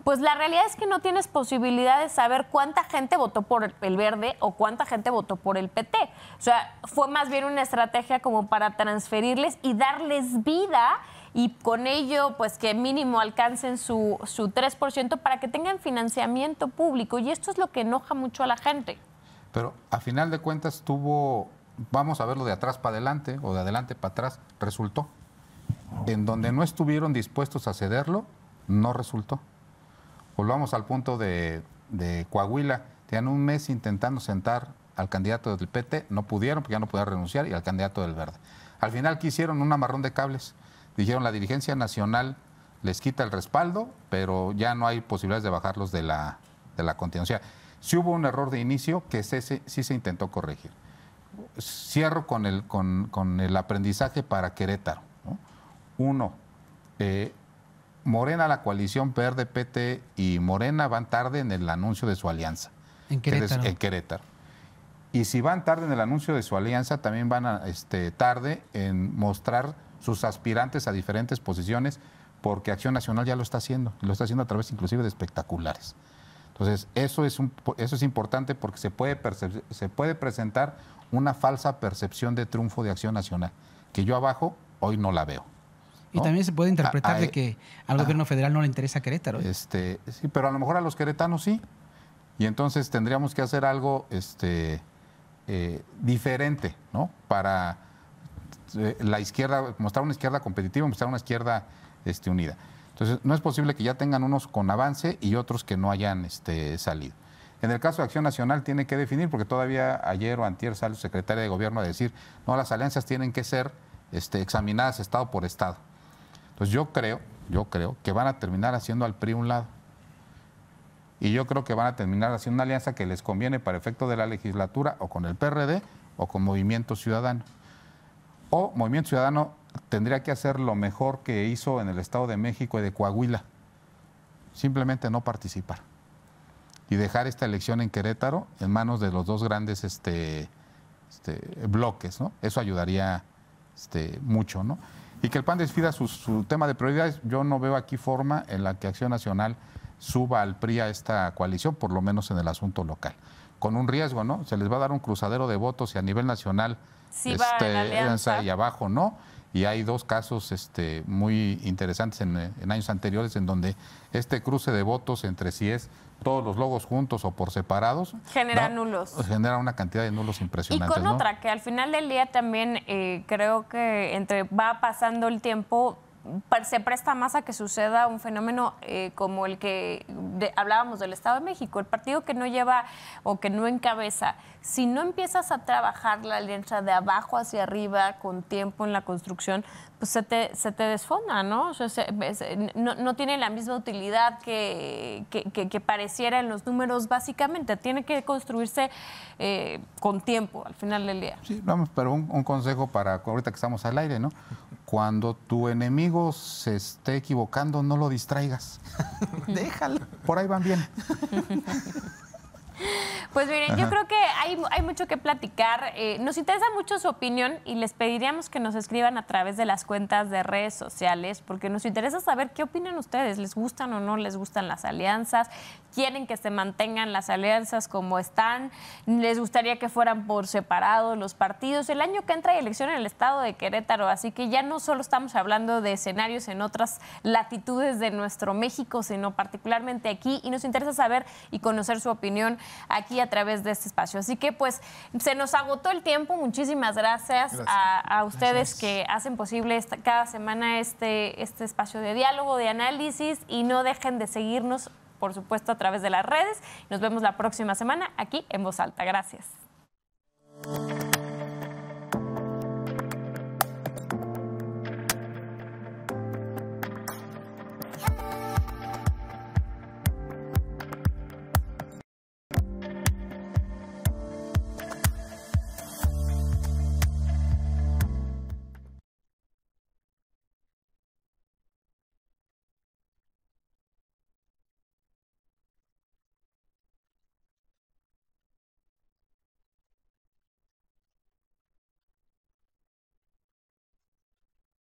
pues la realidad es que no tienes posibilidad de saber cuánta gente votó por el Verde o cuánta gente votó por el PT. O sea, fue más bien una estrategia como para transferirles y darles vida y con ello, pues que mínimo alcancen su 3% para que tengan financiamiento público. Y esto es lo que enoja mucho a la gente. Pero a final de cuentas vamos a verlo de atrás para adelante o de adelante para atrás, resultó. En donde no estuvieron dispuestos a cederlo, no resultó. Volvamos al punto de Coahuila. Tenían un mes intentando sentar al candidato del PT, no pudieron, porque ya no podían renunciar, y al candidato del Verde. Al final quisieron un amarrón de cables. Dijeron, la dirigencia nacional les quita el respaldo, pero ya no hay posibilidades de bajarlos de la continuación. O sea, sí hubo un error de inicio que sí se intentó corregir. Cierro con el aprendizaje para Querétaro. Uno, Morena, la coalición Verde, PT y Morena van tarde en el anuncio de su alianza. En Querétaro. En Querétaro. Y si van tarde en el anuncio de su alianza, también van tarde en mostrar sus aspirantes a diferentes posiciones, porque Acción Nacional ya lo está haciendo. Lo está haciendo a través inclusive de espectaculares. Entonces, eso es importante porque se puede presentar una falsa percepción de triunfo de Acción Nacional, que yo abajo hoy no la veo. Y también se puede interpretar de que al gobierno federal no le interesa Querétaro. Sí, pero a lo mejor a los queretanos sí. Y entonces tendríamos que hacer algo diferente, ¿no? Para la izquierda, mostrar una izquierda competitiva, mostrar una izquierda unida. Entonces, no es posible que ya tengan unos con avance y otros que no hayan salido. En el caso de Acción Nacional tiene que definir, porque todavía ayer o antier salió el secretario de Gobierno a decir, no, las alianzas tienen que ser examinadas estado por estado. Entonces yo creo yo creo, que van a terminar haciendo al PRI un lado. Y yo creo que van a terminar haciendo una alianza que les conviene para efecto de la legislatura o con el PRD o con Movimiento Ciudadano. O Movimiento Ciudadano tendría que hacer lo mejor que hizo en el Estado de México y de Coahuila. Simplemente no participar. Y dejar esta elección en Querétaro en manos de los dos grandes bloques, ¿no? Eso ayudaría mucho, ¿no? Y que el PAN defina su tema de prioridades. Yo no veo aquí forma en la que Acción Nacional suba al PRI a esta coalición, por lo menos en el asunto local. Con un riesgo, ¿no? Se les va a dar un cruzadero de votos y a nivel nacional sí va la alianza. Y abajo no. Y hay dos casos muy interesantes en años anteriores en donde este cruce de votos entre si es todos los logos juntos o por separados genera nulos. Genera una cantidad de nulos impresionantes. Y con otra, que al final del día también creo que va pasando el tiempo, se presta más a que suceda un fenómeno como el que hablábamos del Estado de México, el partido que no lleva o que no encabeza. Si no empiezas a trabajar la alianza de abajo hacia arriba con tiempo en la construcción, pues se te desfonda, ¿no? O sea, no tiene la misma utilidad que pareciera en los números básicamente. Tiene que construirse con tiempo al final del día. Sí, vamos, pero un consejo para ahorita que estamos al aire, ¿no? Cuando tu enemigo se esté equivocando, no lo distraigas. Déjalo. Por ahí van bien. Pues miren, yo creo que hay mucho que platicar. Nos interesa mucho su opinión y les pediríamos que nos escriban a través de las cuentas de redes sociales, porque nos interesa saber qué opinan ustedes. ¿Les gustan o no les gustan las alianzas? ¿Quieren que se mantengan las alianzas como están? ¿Les gustaría que fueran por separado los partidos? El año que entra hay elección en el estado de Querétaro, así que ya no solo estamos hablando de escenarios en otras latitudes de nuestro México, sino particularmente aquí, y nos interesa saber y conocer su opinión aquí a través de este espacio. Así que pues se nos agotó el tiempo. Muchísimas gracias. A ustedes que hacen posible cada semana este espacio de diálogo, de análisis, y no dejen de seguirnos, por supuesto, a través de las redes. Nos vemos la próxima semana aquí en Voz Alta. Gracias.